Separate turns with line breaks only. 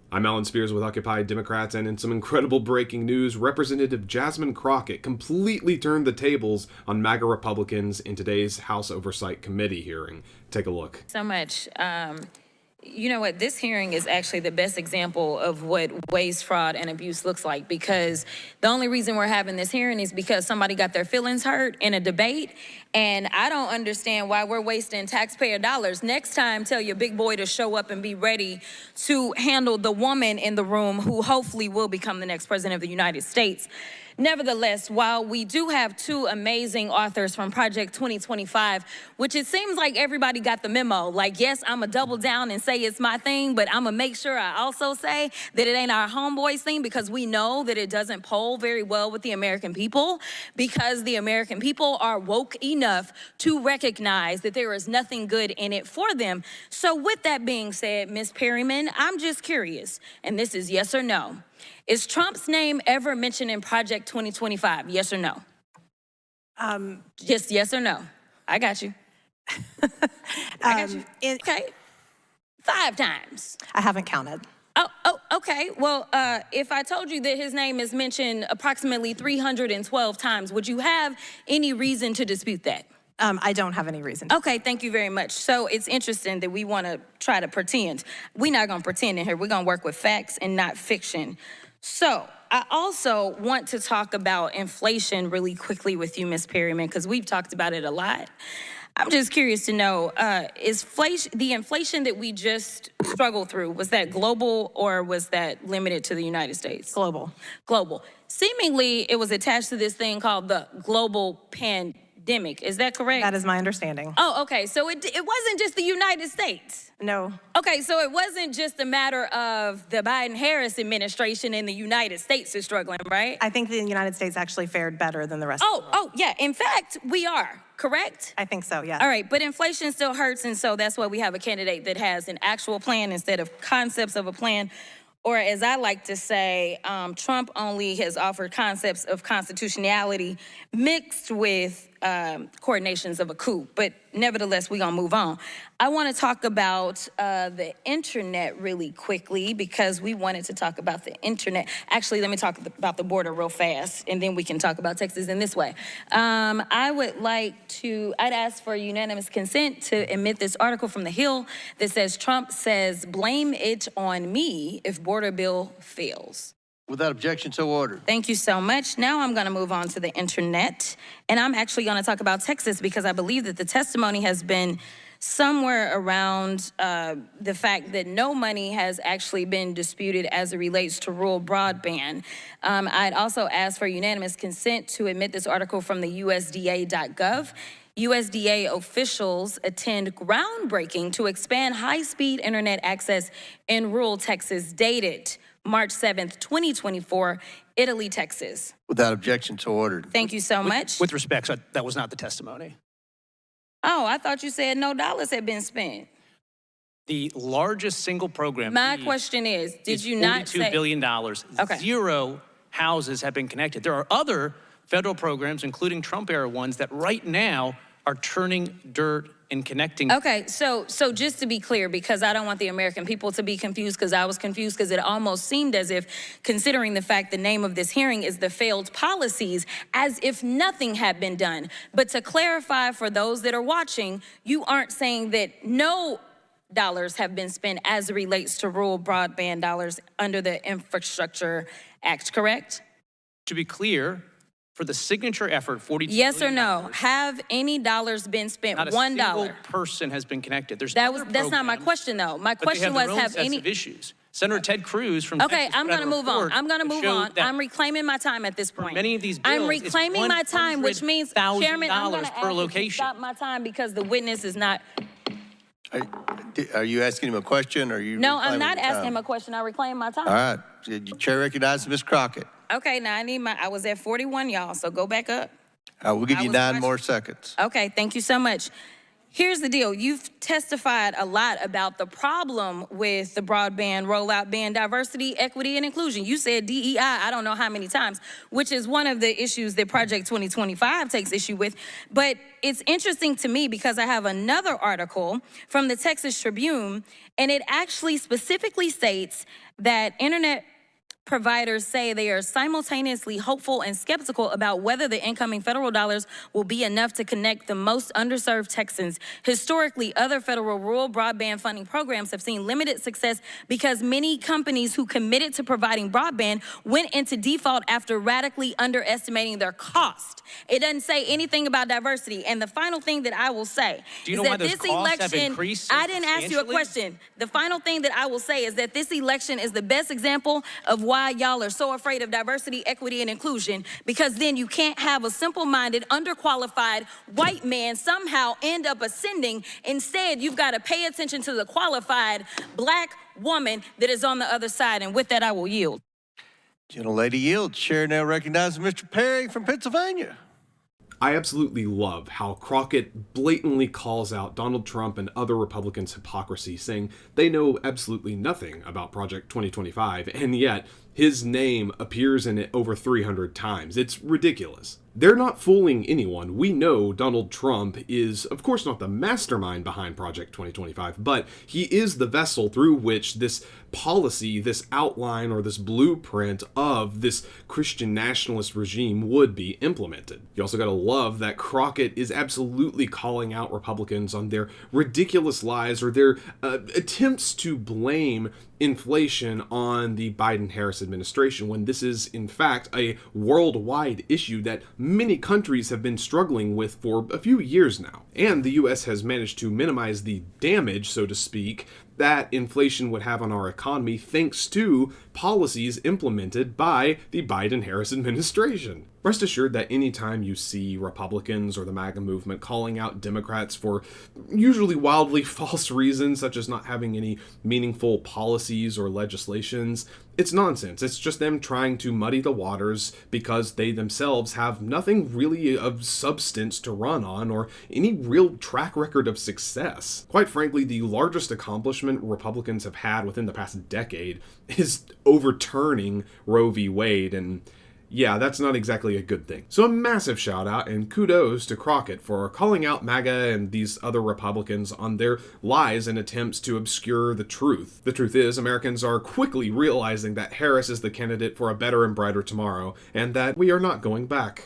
I'm Alan Spears with Occupy Democrats, and in some incredible breaking news, Representative Jasmine Crockett completely turned the tables on MAGA Republicans in today's House Oversight Committee hearing. Take a look.
So much. You know what? This hearing is actually the best example of what waste, fraud, and abuse looks like, because the only reason we're having this hearing is because somebody got their feelings hurt in a debate, and I don't understand why we're wasting taxpayer dollars. Next time, tell your big boy to show up and be ready to handle the woman in the room who hopefully will become the next president of the United States. Nevertheless, while we do have two amazing authors from Project 2025, which it seems like everybody got the memo, like, yes, I'm going to double down and say it's my thing, but I'm going to make sure I also say that it ain't our homeboys thing, because we know that it doesn't poll very well with the American people, because the American people are woke enough to recognize that there is nothing good in it for them. So with that being said, Ms. Perryman, I'm just curious, and this is yes or no. Is Trump's name ever mentioned in Project 2025? Yes or no? Just yes or no. I got you. I got you. Okay. 5 times.
I haven't counted.
Oh, okay. Well, if I told you that his name is mentioned approximately 312 times, would you have any reason to dispute that?
I don't have any reason.
Okay, thank you very much. So it's interesting that we want to try to pretend. We're not going to pretend in here. We're going to work with facts and not fiction. So I also want to talk about inflation really quickly with you, Ms. Perryman, because we've talked about it a lot. I'm just curious to know, is the inflation that we just struggled through, was that global or was that limited to the United States?
Global.
Global. Seemingly, it was attached to this thing called the global pandemic. Is that correct?
That is my understanding.
Oh, okay. So it wasn't just the United States.
No.
Okay, so it wasn't just a matter of the Biden-Harris administration and the United States is struggling, right?
I think the United States actually fared better than the rest of the world.
Oh, yeah. In fact, we are, correct?
I think so, yeah.
All right, but inflation still hurts, and so that's why we have a candidate that has an actual plan instead of concepts of a plan. Or as I like to say, Trump only has offered concepts of constitutionality mixed with coordinations of a coup. But nevertheless, we're going to move on. I want to talk about the internet really quickly, because we wanted to talk about the internet. Actually, let me talk about the border real fast, and then we can talk about Texas in this way. I'd ask for unanimous consent to admit this article from The Hill that says Trump says, blame it on me if border bill fails.
Without objection, so ordered.
Thank you so much. Now I'm going to move on to the internet. And I'm actually going to talk about Texas, because I believe that the testimony has been somewhere around the fact that no money has actually been disputed as it relates to rural broadband. I'd also ask for unanimous consent to admit this article from the USDA.gov. USDA officials attend groundbreaking to expand high-speed internet access in rural Texas, dated March 7th, 2024, Italy, Texas.
Without objection, so ordered.
Thank you so much.
With respect, that was not the testimony.
Oh, I thought you said no dollars had been spent.
The largest single program.
My question is, did you not say?
$42 billion.
Okay.
0 houses have been connected. There are other federal programs, including Trump-era ones, that right now are turning dirt and connecting.
Okay, so just to be clear, because I don't want the American people to be confused, because I was confused, because it almost seemed as if, considering the fact the name of this hearing is the failed policies, as if nothing had been done. But to clarify for those that are watching, you aren't saying that no dollars have been spent as it relates to rural broadband dollars under the Infrastructure Act, correct?
To be clear, for the signature effort, $42
yes
billion,
or no? Have any dollars been spent?
not a
$1.
single person has been connected. There's
That's not my question, though. My question was, have any
issues. Senator Ted Cruz from
Okay,
Texas
I'm going to move on. I'm going to move on. I'm reclaiming my time at this point.
Many of these bills,
I'm reclaiming my time, which means, Chairman, I'm going to
per location.
stop my time, because the witness is not.
Are you asking him a question, or are you?
No, I'm not asking him a question. I reclaim my time.
All right. Your chair recognizes Ms. Crockett.
Okay, now I was at 41, y'all, so go back up.
We'll give you 9 more seconds.
Okay, thank you so much. Here's the deal. You've testified a lot about the problem with the broadband rollout being diversity, equity, and inclusion. You said DEI, I don't know how many times, which is one of the issues that Project 2025 takes issue with. But it's interesting to me, because I have another article from the Texas Tribune, and it actually specifically states that internet providers say they are simultaneously hopeful and skeptical about whether the incoming federal dollars will be enough to connect the most underserved Texans. Historically, other federal rural broadband funding programs have seen limited success because many companies who committed to providing broadband went into default after radically underestimating their cost. It doesn't say anything about diversity. And the final thing that I will say
Do you
is
know why
that
those
this
costs have
election,
increased
I didn't ask you a
substantially?
question. The final thing that I will say is that this election is the best example of why y'all are so afraid of diversity, equity, and inclusion, because then you can't have a simple-minded, underqualified white man somehow end up ascending. Instead, you've got to pay attention to the qualified black woman that is on the other side. And with that, I will yield.
Gentlelady yields. Chair now recognizes Mr. Perry from Pennsylvania.
I absolutely love how Crockett blatantly calls out Donald Trump and other Republicans' hypocrisy, saying they know absolutely nothing about Project 2025, and yet his name appears in it over 300 times. It's ridiculous. They're not fooling anyone. We know Donald Trump is, of course, not the mastermind behind Project 2025, but he is the vessel through which this policy, this outline, or this blueprint of this Christian nationalist regime would be implemented. You also gotta love that Crockett is absolutely calling out Republicans on their ridiculous lies or their attempts to blame inflation on the Biden-Harris administration, when this is, in fact, a worldwide issue that many countries have been struggling with for a few years now. And the US has managed to minimize the damage, so to speak, that inflation would have on our economy thanks to policies implemented by the Biden-Harris administration. Rest assured that anytime you see Republicans or the MAGA movement calling out Democrats for usually wildly false reasons, such as not having any meaningful policies or legislations, it's nonsense. It's just them trying to muddy the waters because they themselves have nothing really of substance to run on or any real track record of success. Quite frankly, the largest accomplishment Republicans have had within the past decade is overturning Roe v. Wade, and yeah, that's not exactly a good thing. So a massive shout out and kudos to Crockett for calling out MAGA and these other Republicans on their lies and attempts to obscure the truth. The truth is, Americans are quickly realizing that Harris is the candidate for a better and brighter tomorrow, and that we are not going back.